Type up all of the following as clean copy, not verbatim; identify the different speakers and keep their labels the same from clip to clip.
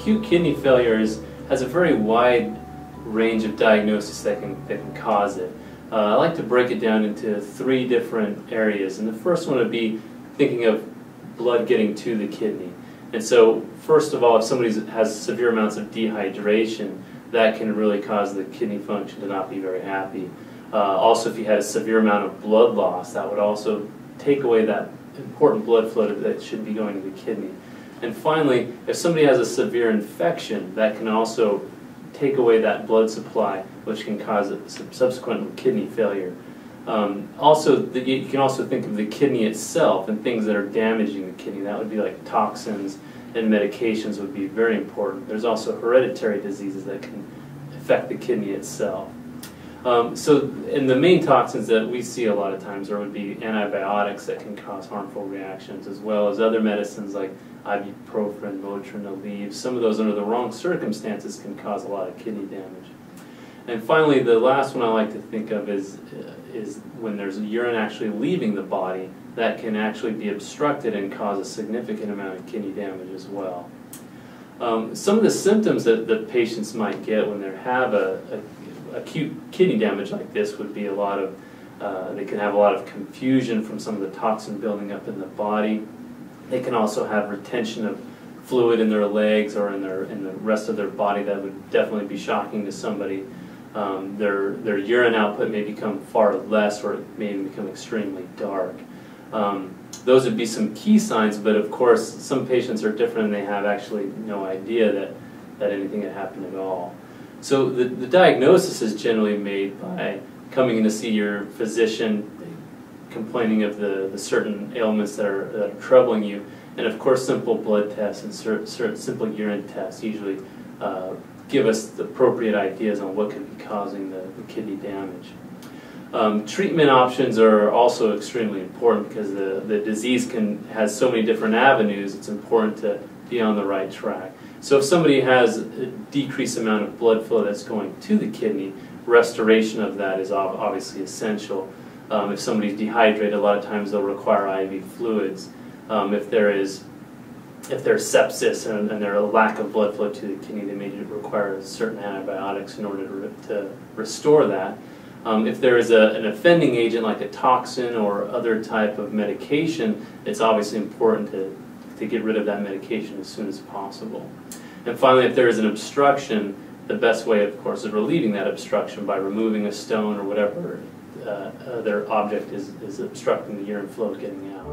Speaker 1: acute kidney failure has a very wide range of diagnosis that can cause it. I like to break it down into 3 different areas, and the first one would be thinking of blood getting to the kidney. And so, first of all, if somebody has severe amounts of dehydration, that can really cause the kidney function to not be very happy. Also, if you had a severe amount of blood loss, that would also take away that important blood flow that should be going to the kidney. And finally, if somebody has a severe infection, that can also take away that blood supply, which can cause a subsequent kidney failure. You can also think of the kidney itself and things that are damaging the kidney. That would be like toxins and medications would be very important. There's also hereditary diseases that can affect the kidney itself. And the main toxins that we see a lot of times would be antibiotics that can cause harmful reactions, as well as other medicines like ibuprofen, Motrin, Aleve. Some of those under the wrong circumstances can cause a lot of kidney damage. And finally, the last one I like to think of is when there's urine actually leaving the body, that can actually be obstructed and cause a significant amount of kidney damage as well. Some of the symptoms that patients might get when they have acute kidney damage like this would be they can have a lot of confusion from some of the toxin building up in the body. They can also have retention of fluid in their legs or in the rest of their body. That would definitely be shocking to somebody. Their urine output may become far less, or it may even become extremely dark. Those would be some key signs, but of course some patients are different and they have actually no idea that anything had happened at all. So the diagnosis is generally made by coming in to see your physician, complaining of the certain ailments that are troubling you, and of course simple blood tests and simple urine tests usually give us the appropriate ideas on what could be causing the kidney damage. Treatment options are also extremely important because the disease has so many different avenues. It's important to be on the right track. So if somebody has a decreased amount of blood flow that's going to the kidney, restoration of that is obviously essential. If somebody's dehydrated, a lot of times they'll require IV fluids. If there's sepsis and there's a lack of blood flow to the kidney, they may require certain antibiotics in order to restore that. If there is an offending agent like a toxin or other type of medication, it's obviously important to get rid of that medication as soon as possible. And finally, if there is an obstruction, the best way, of course, is relieving that obstruction by removing a stone or whatever other object is obstructing the urine flow getting out.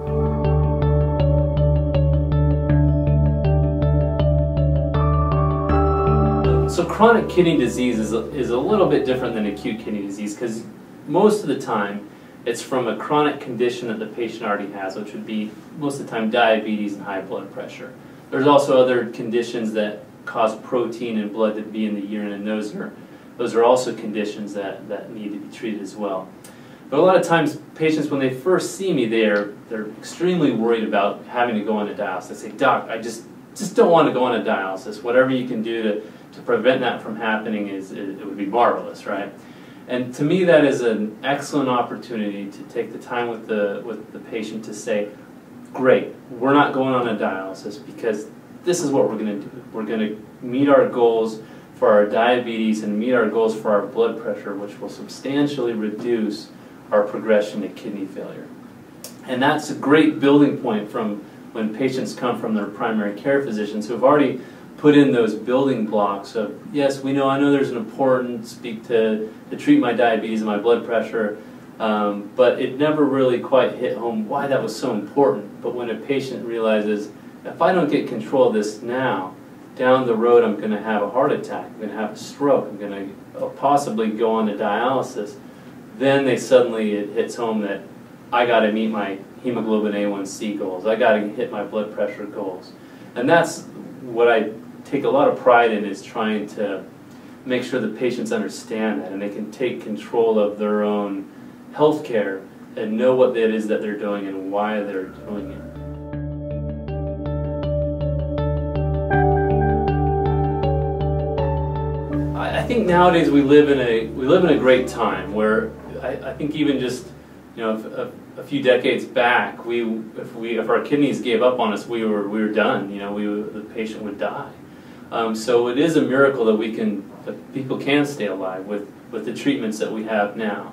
Speaker 1: So chronic kidney disease is a little bit different than acute kidney disease because most of the time it's from a chronic condition that the patient already has, which would be most of the time diabetes and high blood pressure. There's also other conditions that cause protein in blood to be in the urine, and those are also conditions that need to be treated as well. But a lot of times patients, when they first see me, they're extremely worried about having to go on a dialysis. They say, "Doc, I just don't want to go on a dialysis. Whatever you can do to prevent that from happening it would be marvelous," right? And to me, that is an excellent opportunity to take the time with the patient to say, "Great, we're not going on a dialysis because this is what we're going to do. We're going to meet our goals for our diabetes and meet our goals for our blood pressure, which will substantially reduce our progression to kidney failure." And that's a great building point from when patients come from their primary care physicians who have already put in those building blocks of, yes, I know there's an importance to treat my diabetes and my blood pressure, but it never really quite hit home why that was so important. But when a patient realizes, if I don't get control of this now, down the road I'm going to have a heart attack, I'm going to have a stroke, I'm going to possibly go on to dialysis, then it hits home that I got to meet my hemoglobin A1C goals, I got to hit my blood pressure goals. And that's what I take a lot of pride in, is trying to make sure the patients understand that and they can take control of their own health care and know what it is that they're doing and why they're doing it. I think nowadays we live in a great time where I think even just a few decades back, if our kidneys gave up on us, we were done. The patient would die. So it is a miracle that people can stay alive with the treatments that we have now.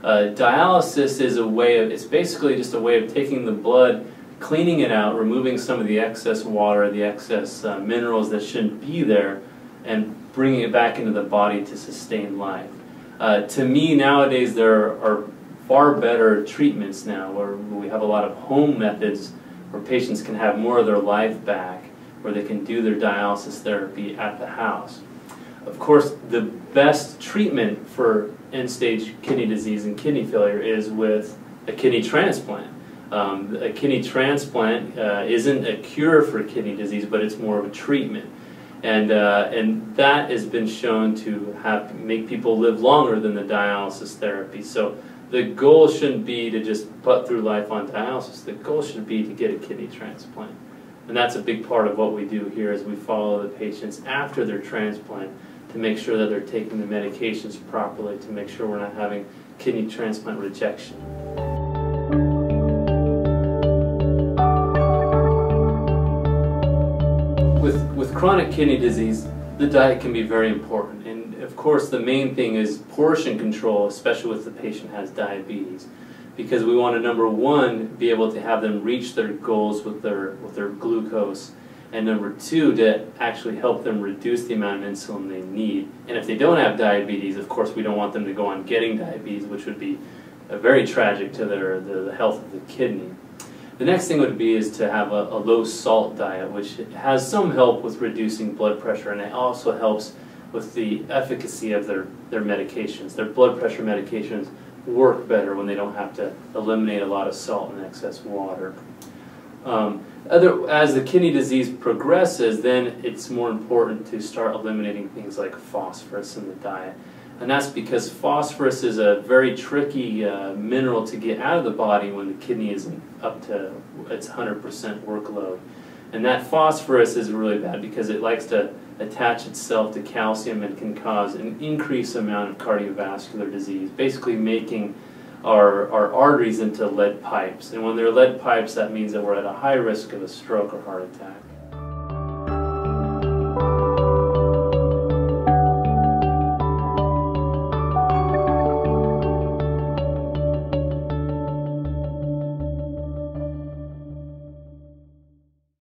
Speaker 1: Dialysis is it's basically just a way of taking the blood, cleaning it out, removing some of the excess water, the excess minerals that shouldn't be there, and bringing it back into the body to sustain life. To me, nowadays there are far better treatments now, where we have a lot of home methods where patients can have more of their life back, where they can do their dialysis therapy at the house. Of course, the best treatment for end-stage kidney disease and kidney failure is with a kidney transplant. A kidney transplant isn't a cure for kidney disease, but it's more of a treatment. And that has been shown to make people live longer than the dialysis therapy. So the goal shouldn't be to just put through life on dialysis. The goal should be to get a kidney transplant. And that's a big part of what we do here, is we follow the patients after their transplant to make sure that they're taking the medications properly, to make sure we're not having kidney transplant rejection. With chronic kidney disease, the diet can be very important. And of course, the main thing is portion control, especially if the patient has diabetes. Because we want to, number one, be able to have them reach their goals with their glucose, and number two, to actually help them reduce the amount of insulin they need. And if they don't have diabetes, of course, we don't want them to go on getting diabetes, which would be very tragic to the health of the kidney. The next thing would be is to have a low salt diet, which has some help with reducing blood pressure, and it also helps with the efficacy of their medications. Their blood pressure medications work better when they don't have to eliminate a lot of salt and excess water. As the kidney disease progresses, then it's more important to start eliminating things like phosphorus in the diet. And that's because phosphorus is a very tricky mineral to get out of the body when the kidney isn't up to its 100% workload. And that phosphorus is really bad because it likes to attach itself to calcium and can cause an increased amount of cardiovascular disease, basically making our arteries into lead pipes. And when they're lead pipes, that means that we're at a high risk of a stroke or heart attack.